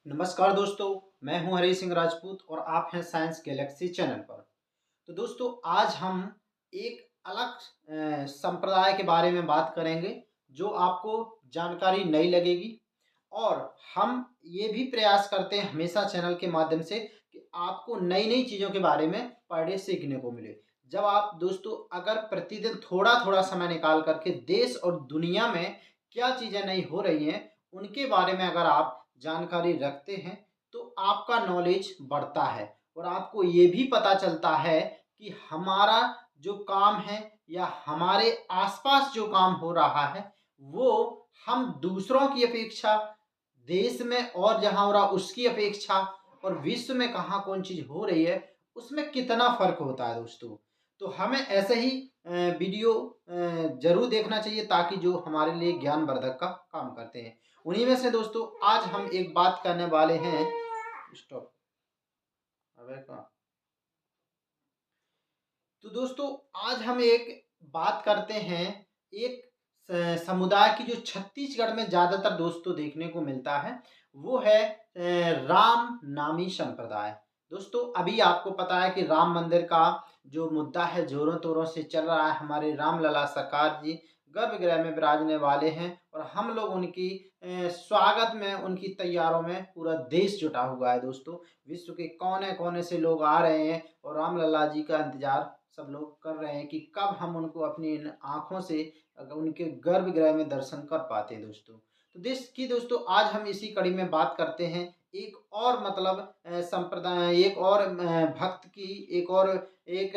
नमस्कार दोस्तों, मैं हूं हरी सिंह राजपूत और आप हैं साइंस गैलेक्सी चैनल पर। तो दोस्तों आज हम एक अलग संप्रदाय के बारे में बात करेंगे जो आपको जानकारी नई लगेगी। और हम ये भी प्रयास करते हैं हमेशा चैनल के माध्यम से कि आपको नई-नई चीज़ों के बारे में पर डे सीखने को मिले। जब आप दोस्तों अगर प्रतिदिन थोड़ा-थोड़ा समय निकाल कर के देश और दुनिया में क्या चीज़ें नई हो रही हैं, उनके बारे में अगर आप जानकारी रखते हैं, तो आपका नॉलेज बढ़ता है और आपको ये भी पता चलता है कि हमारा जो काम है या हमारे आस-पास जो काम हो रहा है, वो हम दूसरों की अपेक्षा देश में और जहाँ हो रहा उसकी अपेक्षा और विश्व में कहाँ कौन चीज़ हो रही है, उसमें कितना फ़र्क होता है दोस्तों। तो हमें ऐसे ही वीडियो ज़रूर देखना चाहिए ताकि जो हमारे लिए ज्ञानवर्धक का काम करते हैं। उन्हीं में से दोस्तों आज हम एक बात करने वाले हैं। स्टॉप। अबे कहाँ? तो दोस्तों आज हम एक बात करते हैं एक समुदाय की जो छत्तीसगढ़ में ज़्यादातर दोस्तों देखने को मिलता है, वो है राम नामी संप्रदाय। दोस्तों अभी आपको पता है कि राम मंदिर का जो मुद्दा है ज़ोरों तोरों से चल रहा है। हमारे राम लला सरकार जी गर्भगृह में विराजने वाले हैं और हम लोग उनकी स्वागत में उनकी तैयारों में पूरा देश जुटा हुआ है दोस्तों। विश्व के कोने-कोने से लोग आ रहे हैं और राम लल्ला जी का इंतज़ार सब लोग कर रहे हैं कि कब हम उनको अपनी इन आँखों से उनके गर्भगृह में दर्शन कर पाते हैं दोस्तों। तो देश की दोस्तों आज हम इसी कड़ी में बात करते हैं एक और मतलब संप्रदाय एक और भक्त की एक और एक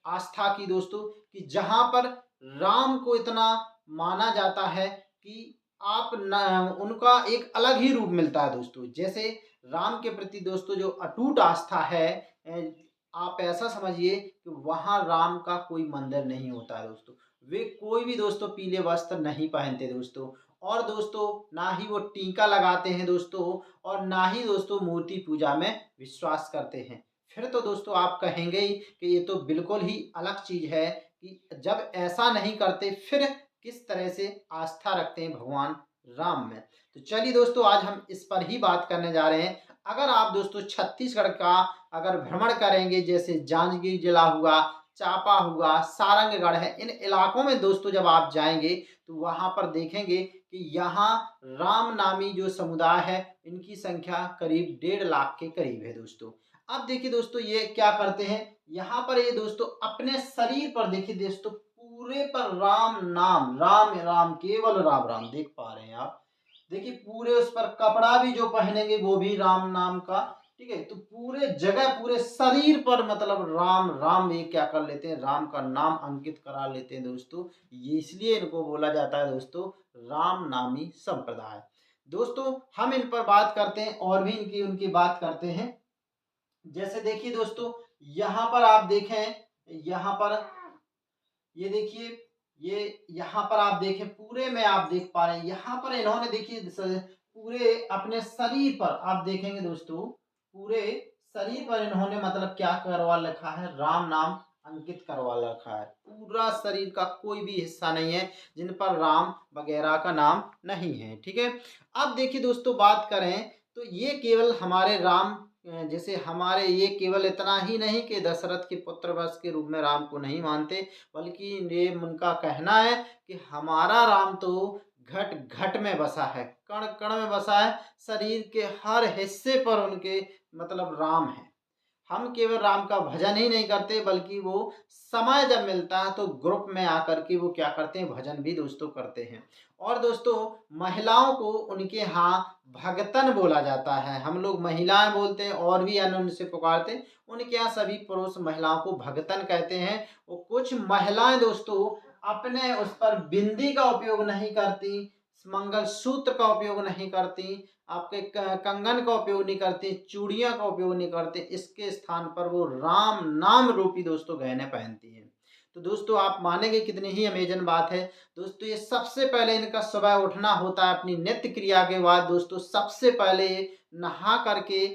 आस्था की दोस्तों कि जहाँ पर राम को इतना माना जाता है कि आप न उनका एक अलग ही रूप मिलता है दोस्तों। जैसे राम के प्रति दोस्तों जो अटूट आस्था है, आप ऐसा समझिए कि वहाँ राम का कोई मंदिर नहीं होता है दोस्तों। वे कोई भी दोस्तों पीले वस्त्र नहीं पहनते दोस्तों। और दोस्तों ना ही वो टीका लगाते हैं दोस्तों और ना ही दोस्तों मूर्ति पूजा में विश्वास करते हैं। फिर तो दोस्तों आप कहेंगे ही कि ये तो बिल्कुल ही अलग चीज़ है कि जब ऐसा नहीं करते फिर किस तरह से आस्था रखते हैं भगवान राम में। तो चलिए दोस्तों आज हम इस पर ही बात करने जा रहे हैं। अगर आप दोस्तों छत्तीसगढ़ का अगर भ्रमण करेंगे जैसे जांजगीर जिला हुआ, चांपा हुआ, सारंगगढ़ है, इन इलाकों में दोस्तों जब आप जाएँगे तो वहाँ पर देखेंगे कि यहाँ राम नामी जो समुदाय है, इनकी संख्या करीब 1.5 लाख के करीब है दोस्तों। अब देखिए दोस्तों ये क्या करते हैं, यहाँ पर ये दोस्तों अपने शरीर पर देखिए दोस्तों पूरे पर राम नाम, राम, राम केवल राम, राम देख पा रहे हैं आप। देखिए पूरे उस पर कपड़ा भी जो पहनेंगे वो भी राम नाम का, ठीक है? तो पूरे जगह पूरे शरीर पर मतलब राम, राम ये क्या कर लेते हैं, राम का नाम अंकित करा लेते हैं दोस्तों। ये इसलिए इनको बोला जाता है दोस्तों राम नामी संप्रदाय। दोस्तों हम इन पर बात करते हैं और भी इनकी उनकी बात करते हैं। जैसे देखिए दोस्तों यहाँ पर आप देखें, यहाँ पर ये देखिए, ये यहाँ पर आप देखें पूरे में आप देख पा रहे हैं, यहाँ पर इन्होंने देखिए पूरे अपने शरीर पर आप देखेंगे दोस्तों, पूरे शरीर पर इन्होंने मतलब क्या करवा रखा है, राम नाम अंकित करवा रखा है। पूरा शरीर का कोई भी हिस्सा नहीं है जिन पर राम वगैरह का नाम नहीं है, ठीक है। अब देखिए दोस्तों बात करें तो ये केवल हमारे राम जैसे हमारे ये केवल इतना ही नहीं कि दशरथ के पुत्र वत्स के रूप में राम को नहीं मानते, बल्कि ये उनका कहना है कि हमारा राम तो घट-घट में बसा है, कण-कण में बसा है, शरीर के हर हिस्से पर उनके मतलब राम है। हम केवल राम का भजन ही नहीं करते बल्कि वो समय जब मिलता है तो ग्रुप में आकर के वो क्या करते हैं, भजन भी दोस्तों करते हैं। और दोस्तों महिलाओं को उनके यहाँ भगतन बोला जाता है। हम लोग महिलाएँ बोलते हैं और भी अन्य उनसे पुकारते हैं। उनके यहाँ सभी पुरुष महिलाओं को भगतन कहते हैं। और कुछ महिलाएँ दोस्तों अपने उस पर बिंदी का उपयोग नहीं करती, मंगलसूत्र का उपयोग नहीं करती, आपके कंगन का उपयोग नहीं करते, चूड़ियाँ का उपयोग नहीं करते, इसके स्थान पर वो राम नाम रूपी दोस्तों गहने पहनती हैं। तो दोस्तों आप मानेंगे कितनी ही अमेज़िंग बात है। दोस्तों ये सबसे पहले इनका सुबह उठना होता है, अपनी नित्य क्रिया के बाद दोस्तों सबसे पहले नहा करके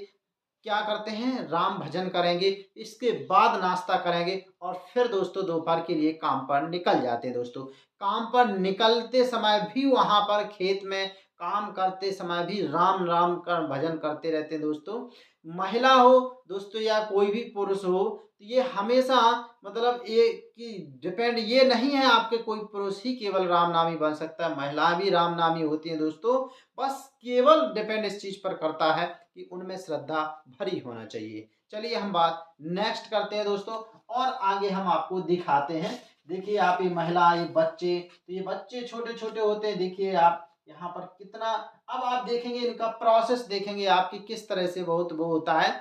क्या करते हैं, राम भजन करेंगे, इसके बाद नाश्ता करेंगे और फिर दोस्तों दोपहर के लिए काम पर निकल जाते हैं दोस्तों। काम पर निकलते समय भी वहाँ पर खेत में काम करते समय भी राम राम का भजन करते रहते हैं दोस्तों। महिला हो दोस्तों या कोई भी पुरुष हो, तो ये हमेशा मतलब ये कि डिपेंड ये नहीं है आपके कोई पुरुष ही केवल राम नामी बन सकता है, महिला भी राम नामी होती हैं दोस्तों। बस केवल डिपेंड इस चीज़ पर करता है कि उनमें श्रद्धा भरी होना चाहिए। चलिए हम बात नेक्स्ट करते हैं दोस्तों, और आगे हम आपको दिखाते हैं। देखिए आप ये महिला, ये बच्चे, तो ये बच्चे छोटे-छोटे होते हैं, देखिए आप यहाँ पर कितना। अब आप देखेंगे इनका प्रोसेस देखेंगे आप कि किस तरह से बहुत वो होता है।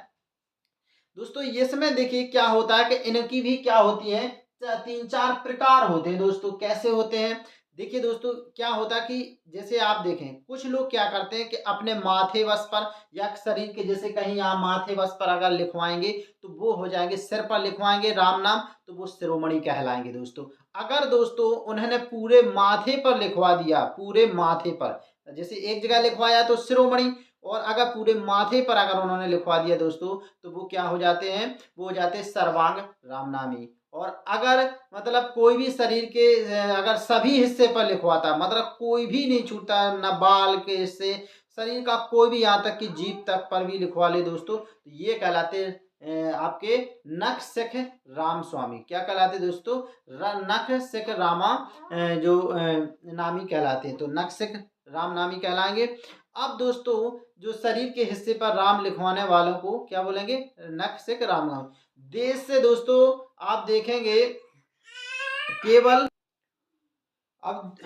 दोस्तों ये समय देखिए क्या होता है कि इनकी भी क्या होती है, 3-4 प्रकार होते हैं दोस्तों। कैसे होते हैं? देखिए दोस्तों क्या होता है कि जैसे आप देखें कुछ लोग क्या करते हैं कि अपने माथे वस पर या शरीर के जैसे कहीं यहाँ माथे वस पर अगर लिखवाएंगे तो वो हो जाएंगे, सिर पर लिखवाएंगे राम नाम तो वो शिरोमणि कहलाएंगे दोस्तों। अगर दोस्तों उन्होंने पूरे माथे पर लिखवा दिया, पूरे माथे पर, जैसे एक जगह लिखवाया तो शिरोमणि, और अगर पूरे माथे पर अगर उन्होंने लिखवा दिया दोस्तों तो वो क्या हो जाते हैं, वो हो जाते हैं सर्वांग रामनामी। और अगर मतलब कोई भी शरीर के अगर सभी हिस्से पर लिखवाता, मतलब कोई भी नहीं छूटता, न बाल के हिस्से, शरीर का कोई भी, यहाँ तक कि जीभ तक पर भी लिखवा ले दोस्तों, तो ये कहलाते आपके नख सिख राम स्वामी। क्या कहलाते दोस्तों? नख सिख रामा जो नामी कहलाते हैं, तो नख सिख राम नामी कहलाएंगे। अब दोस्तों जो शरीर के हिस्से पर राम लिखवाने वालों को क्या बोलेंगे? नख सिख राम नाम। देश से दोस्तों आप देखेंगे केवल, अब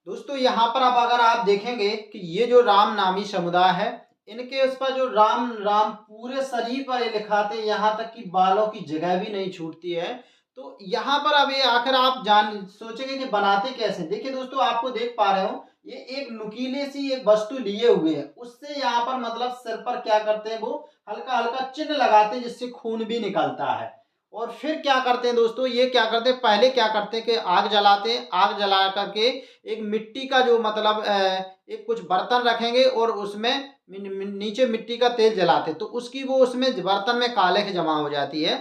दोस्तों यहाँ पर अब अगर आप देखेंगे कि ये जो राम नामी समुदाय है, इनके उस पर जो राम राम पूरे शरीर पर ये लिखाते हैं, यहाँ तक कि बालों की जगह भी नहीं छूटती है। तो यहाँ पर अब ये आखिर आप जान सोचेंगे कि बनाते कैसे। देखिए दोस्तों आपको देख पा रहे हो, ये एक नुकीले सी एक वस्तु लिए हुए है, उससे यहाँ पर मतलब सिर पर क्या करते हैं, वो हल्का हल्का चिन्ह लगाते हैं जिससे खून भी निकलता है। और फिर क्या करते हैं दोस्तों, ये क्या करते हैं, पहले क्या करते हैं कि आग जलाते हैं, आग जला करके एक मिट्टी का जो मतलब एक कुछ बर्तन रखेंगे और उसमें नीचे मिट्टी का तेल जलाते, तो उसकी वो उसमें बर्तन में कालिख जमा हो जाती है।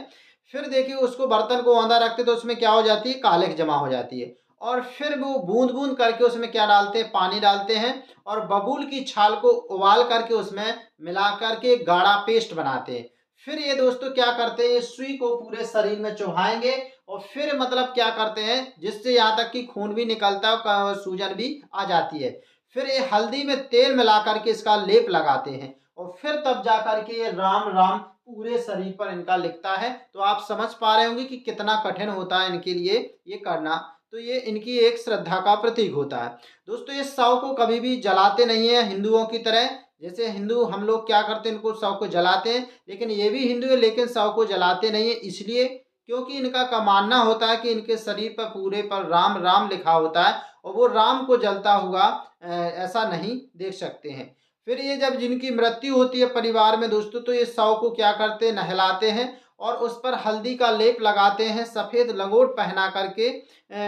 फिर देखिए उसको बर्तन को अंदर रखते तो उसमें क्या हो जाती है, कालिख जमा हो जाती है। और फिर वो बूंद बूंद करके उसमें क्या डालते हैं, पानी डालते हैं, और बबूल की छाल को उबाल करके उसमें मिला करके गाढ़ा पेस्ट बनाते हैं। फिर ये दोस्तों क्या करते हैं, सुई को पूरे शरीर में चुभाएंगे, और फिर मतलब क्या करते हैं, जिससे यहाँ तक कि खून भी निकलता है और सूजन भी आ जाती है। फिर ये हल्दी में तेल मिला करके इसका लेप लगाते हैं, और फिर तब जा करके ये राम राम पूरे शरीर पर इनका लिखता है। तो आप समझ पा रहे होंगे कि कितना कठिन होता है इनके लिए ये करना। तो ये इनकी एक श्रद्धा का प्रतीक होता है दोस्तों। ये शव को कभी भी जलाते नहीं है हिंदुओं की तरह। जैसे हिंदू हम लोग क्या करते हैं, इनको शव को जलाते हैं, लेकिन ये भी हिंदू है लेकिन शव को जलाते नहीं है, इसलिए क्योंकि इनका का मानना होता है कि इनके शरीर पर पूरे पर राम राम लिखा होता है, और वो राम को जलता हुआ ऐसा नहीं देख सकते हैं। फिर ये जब जिनकी मृत्यु होती है परिवार में दोस्तों, तो ये शव को क्या करते हैं, नहलाते हैं, और उस पर हल्दी का लेप लगाते हैं, सफ़ेद लंगोट पहना करके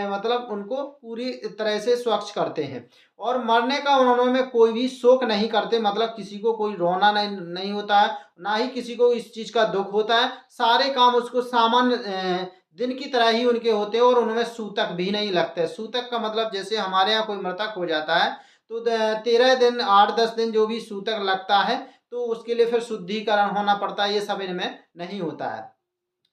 मतलब उनको पूरी तरह से स्वच्छ करते हैं। और मरने का उन्होंने कोई भी शोक नहीं करते, मतलब किसी को कोई रोना नहीं होता है, ना ही किसी को इस चीज़ का दुख होता है। सारे काम उसको सामान्य दिन की तरह ही उनके होते हैं, और उनमें सूतक भी नहीं लगते। सूतक का मतलब जैसे हमारे यहाँ कोई मृतक हो जाता है तो 13 दिन 8-10 दिन जो भी सूतक लगता है, तो उसके लिए फिर शुद्धिकरण होना पड़ता है, ये सब इनमें नहीं होता है।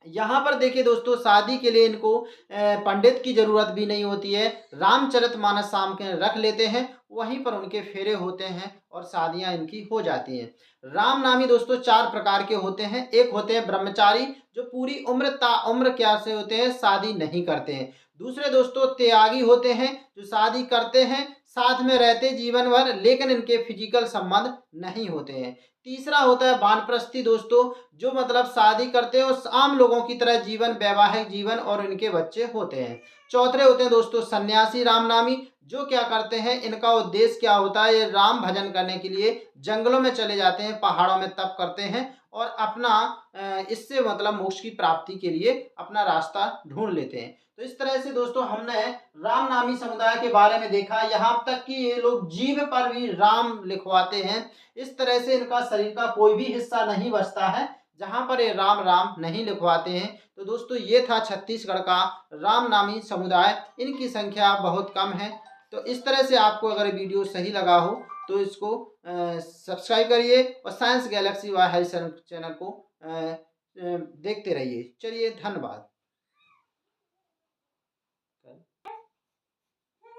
यहाँ पर देखिए दोस्तों शादी के लिए इनको पंडित की ज़रूरत भी नहीं होती है। रामचरितमानस शाम के रख लेते हैं, वहीं पर उनके फेरे होते हैं और शादियाँ इनकी हो जाती हैं। राम नामी दोस्तों 4 प्रकार के होते हैं। एक होते हैं ब्रह्मचारी, जो पूरी उम्र क्या से होते हैं, शादी नहीं करते हैं। दूसरे दोस्तों त्यागी होते हैं, जो शादी करते हैं, साथ में रहते जीवन भर, लेकिन इनके फिजिकल संबंध नहीं होते हैं। तीसरा होता है वानप्रस्थी दोस्तों, जो मतलब शादी करते हैं और आम लोगों की तरह जीवन, वैवाहिक जीवन और इनके बच्चे होते हैं। चौथे होते हैं दोस्तों सन्यासी रामनामी, जो क्या करते हैं, इनका उद्देश्य क्या होता है, ये राम भजन करने के लिए जंगलों में चले जाते हैं, पहाड़ों में तप करते हैं, और अपना इससे मतलब मोक्ष की प्राप्ति के लिए अपना रास्ता ढूंढ लेते हैं। तो इस तरह से दोस्तों हमने राम नामी समुदाय के बारे में देखा, यहाँ तक कि ये लोग जीभ पर भी राम लिखवाते हैं। इस तरह से इनका शरीर का कोई भी हिस्सा नहीं बचता है जहाँ पर ये राम राम नहीं लिखवाते हैं। तो दोस्तों ये था छत्तीसगढ़ का राम नामी समुदाय, इनकी संख्या बहुत कम है। तो इस तरह से आपको अगर वीडियो सही लगा हो तो इसको सब्सक्राइब करिए और science galaxy by Harisharan channel को देखते रहिए। चलिए, धन्यवाद।